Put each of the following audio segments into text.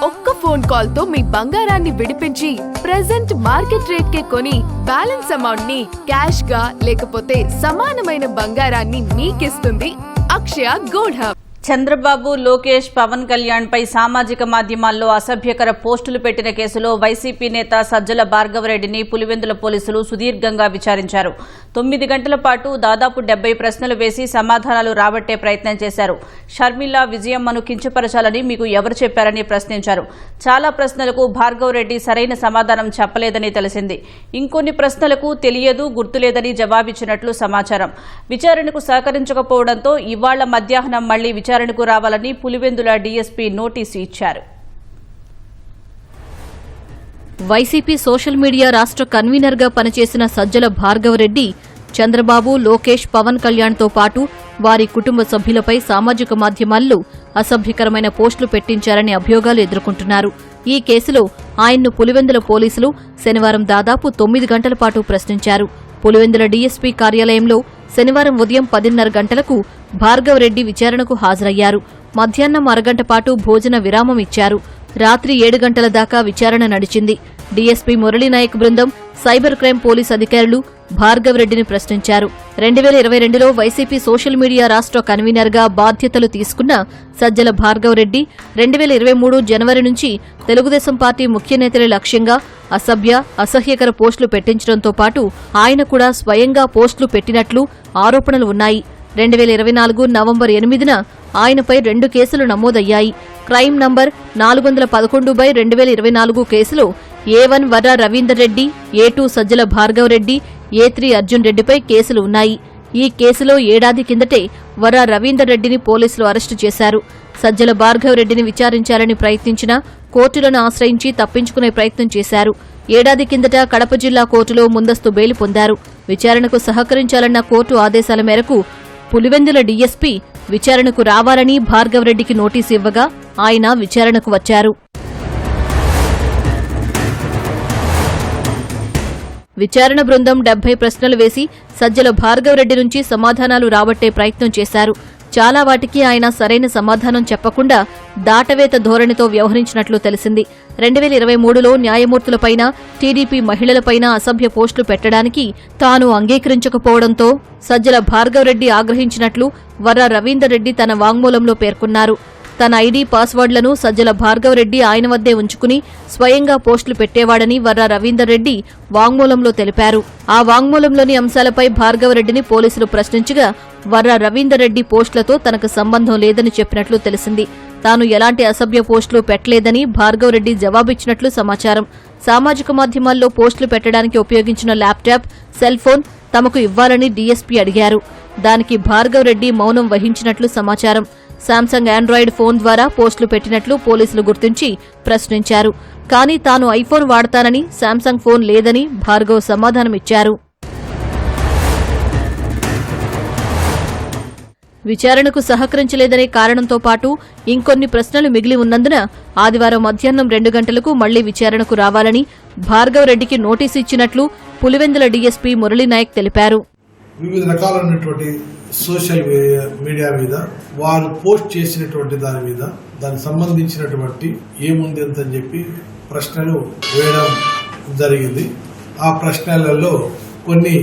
ఒక్క phone call తో మీ బంగారాన్ని విడిపించి ప్రెజెంట్ మార్కెట్ రేట్ కే కొని బ్యాలెన్స్ అమౌంట్ ని క్యాష్ గా లేకపోతే సమానమైన బంగారాన్ని మీకిస్తుంది అక్షయ గోల్డ్ హబ్. చంద్రబాబు, లోకేష్, పవన్ కళ్యాణ్ పై సామాజిక మాధ్యమాల్లో అసభ్యకర పోస్టులు పెట్టిన కేసులో వైసీపీ నేత సజ్జల భార్గవరెడ్డిని పులివెందుల పోలీసులు సుదీర్ఘంగా విచారించారు. 9 గంటల పాటు దాదాపు 70 ప్రశ్నలు వేసి సమాధానాలు రాబట్టే ప్రయత్నం చేశారు. షర్మిల, విజయమ్మను కించపరచాలని మీకు ఎవరు చెప్పారని ప్రశ్నించారు. చాలా ప్రశ్నలకు భార్గవరెడ్డి సరైన సమాధానం చెప్పలేదని తెలిసింది. ఇంకొన్ని ప్రశ్నలకు తెలియదు, గుర్తులేదని జవాబిచ్చినట్లు సమాచారం. విచారణకు సహకరించకపోవడంతో ఇవాళ మధ్యాహ్నం మళ్లీ విచారణకు రావాలని పులివెందుల డీఎస్పీ నోటీసు ఇచ్చారు. వైసీపీ సోషల్ మీడియా రాష్ట్ర కన్వీనర్ గా పనిచేసిన సజ్జల భార్గవరెడ్డి చంద్రబాబు, లోకేష్, పవన్ కళ్యాణ్ తో పాటు వారి కుటుంబ సభ్యులపై సామాజిక మాధ్యమాల్లో అసభ్యకరమైన పోస్టులు పెట్టించారని అభియోగాలు ఎదుర్కొంటున్నారు. ఈ కేసులో ఆయన్ను పులివెందుల పోలీసులు శనివారం దాదాపు 9 గంటల పాటు ప్రశ్నించారు. పులివెందుల డీఎస్పీ కార్యాలయంలో శనివారం ఉదయం 10:30 గంటలకు భార్గవరెడ్డి విచారణకు హాజరయ్యారు. మధ్యాహ్నం అరగంట పాటు భోజన విరామం ఇచ్చారు. రాత్రి 7 గంటల దాకా విచారణ నడిచింది. డీఎస్పీ మురళీనాయక్ బృందం, సైబర్ క్రైమ్ పోలీస్ అధికారులు భార్గవరెడ్డిని ప్రశ్నించారు. 2022లో వైసీపీ సోషల్ మీడియా రాష్ట్ర కన్వీనర్ గా బాధ్యతలు తీసుకున్న సజ్జల భార్గవరెడ్డి 2023 జనవరి నుంచి తెలుగుదేశం పార్టీ ముఖ్య నేతల లక్ష్యంగా అసహ్యకర పోస్టులు పెట్టించడంతో పాటు ఆయన కూడా స్వయంగా పోస్టులు పెట్టినట్లు ఆరోపణలు ఉన్నాయి. 2024 నవంబర్ 8న ఆయనపై 2 కేసులు నమోదయ్యాయి. క్రైమ్ నంబర్ 411/2024 కేసులో A1 Varra Ravinder Reddy, A2 Sajjala Bhargav Reddy, A3 Arjun రెడ్డిపై కేసులు ఉన్నాయి. ఈ కేసులో ఏడాది కిందటే వర్ర రవీందర్ రెడ్డిని పోలీసులు అరెస్టు చేశారు. సజ్జల భార్గవరెడ్డిని విచారించాలని ప్రయత్నించినా కోర్టులను ఆశ్రయించి తప్పించుకునే ప్రయత్నం చేశారు. ఏడాది కిందట కడప జిల్లా కోర్టులో ముందస్తు బెయిల్ పొందారు. విచారణకు సహకరించాలన్న కోర్టు ఆదేశాల మేరకు పులివెందుల డీఎస్పీ విచారణకు రావాలని భార్గవరెడ్డికి నోటీసు ఇవ్వగా ఆయన విచారణకు వచ్చారు. విచారణ బృందం 70 ప్రశ్నలు వేసి సజ్జల భార్గవరెడ్డి నుంచి సమాధానాలు రాబట్టే ప్రయత్నం చేశారు. చాలా వాటికి ఆయన సరైన సమాధానం చెప్పకుండా దాటవేత ధోరణితో వ్యవహరించినట్లు తెలిసింది. 2023లో న్యాయమూర్తులపైన, టీడీపీ మహిళలపైన అసభ్య పోస్టులు పెట్టడానికి తాను అంగీకరించకపోవడంతో సజ్జల భార్గవరెడ్డి ఆగ్రహించినట్లు వర్ర రవీందర్ రెడ్డి తన వాంగ్మూలంలో పేర్కొన్నారు. తన ఐడీ, పాస్వర్డ్లను సజ్జల భార్గవరెడ్డి ఆయన వద్దే ఉంచుకుని స్వయంగా పోస్టులు పెట్టేవాడని వర్ర రవీందర్ రెడ్డి వాంగ్మూలంలో తెలిపారు. ఆ వాంగ్మూలంలోని అంశాలపై భార్గవరెడ్డిని పోలీసులు ప్రశ్నించగా వర్ర రవీందర్ రెడ్డి పోస్టులతో తనకు సంబంధం లేదని చెప్పినట్లు తెలిసింది. తాను ఎలాంటి అసభ్య పోస్టులు పెట్టలేదని భార్గవరెడ్డి జవాబిచ్చినట్లు సమాచారం. సామాజిక మాధ్యమాల్లో పోస్టులు పెట్టడానికి ఉపయోగించిన ల్యాప్టాప్, సెల్ ఫోన్ తమకు ఇవ్వాలని డీఎస్పీ అడిగారు. దానికి భార్గవరెడ్డి మౌనం వహించినట్లు సమాచారం. శాంసంగ్ ఆండ్రాయిడ్ ఫోన్ ద్వారా పోస్టులు పెట్టినట్లు పోలీసులు గుర్తించి ప్రశ్నించారు. కానీ తాను ఐఫోన్ వాడతానని, శాంసంగ్ ఫోన్ లేదని భార్గవ్ సమాధానమిచ్చారు. విచారణకు సహకరించలేదనే కారణంతో పాటు ఇంకొన్ని ప్రశ్నలు మిగిలి ఉన్నందున ఆదివారం మధ్యాహ్నం 2 గంటలకు మళ్లీ విచారణకు రావాలని భార్గవరెడ్డికి నోటీసు ఇచ్చినట్లు పులివెందుల డీఎస్పీ మురళీనాయక్ తెలిపారు. వివిధ రకాలైనటువంటి సోషల్ మీడియా మీద వారు పోస్ట్ చేసినటువంటి దాని మీద దానికి సంబంధించినటువంటి ఏముంది ఎంతని చెప్పి ప్రశ్నలు వేయడం జరిగింది. ఆ ప్రశ్నలలో కొన్ని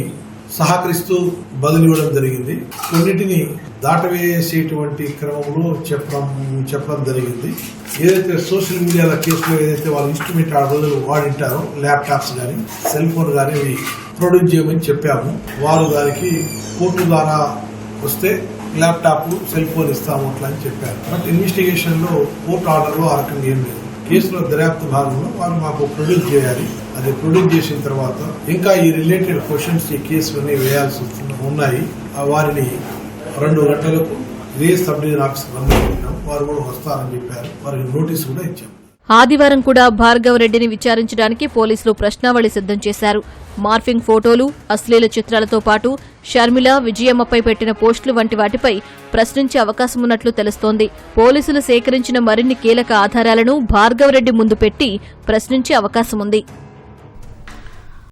సహకరిస్తూ బదులివ్వడం జరిగింది. కొన్నిటిని దాటవేసేటువంటి క్రమంలో చెప్పడం జరిగింది. ఏదైతే సోషల్ మీడియాల కేసులో ఏదైతే వాళ్ళు ఇన్స్ట్రుమెంట్ ఆ రోజులు వాడింటారో ల్యాప్టాప్స్ కానీ, సెల్ ఫోన్ కానీ ప్రొడ్యూస్ చేయమని చెప్పాము. వారు దానికి కోర్టు ద్వారా వస్తే ల్యాప్టాప్, సెల్ ఫోన్ ఇస్తాము అట్లా అని చెప్పారు. బట్ ఇన్వెస్టిగేషన్ లో కోర్టు ఆర్డర్ లో ఆ రకంగా ఏం లేదు. కేసులో దర్యాప్తు భాగంలో వారు మాకు ప్రొడ్యూస్ చేయాలి. అది ప్రొడ్యూస్ చేసిన తర్వాత ఇంకా ఈ రిలేటెడ్ క్వశ్చన్స్ ఈ కేసులన్నీ వేయాల్సి ఉన్నాయి. వారిని 2 గంటలకు ఇదే సబ్ డివిజన్ ఆఫీసర్ రమ్మని వారు కూడా వస్తారని చెప్పారు. వారికి నోటీసు కూడా ఇచ్చాం. ఆదివారం కూడా భార్గవరెడ్డిని విచారించడానికి పోలీసులు ప్రశ్నావళి సిద్ధం చేశారు. మార్ఫింగ్ ఫోటోలు, అశ్లీల చిత్రాలతో పాటు షర్మిల, విజయమ్మపై పెట్టిన పోస్టులు వంటి వాటిపై ప్రశ్నించే అవకాశమున్నట్లు తెలుస్తోంది. పోలీసులు సేకరించిన మరిన్ని కీలక ఆధారాలను భార్గవరెడ్డి ముందు పెట్టి ప్రశ్నించే అవకాశముంది.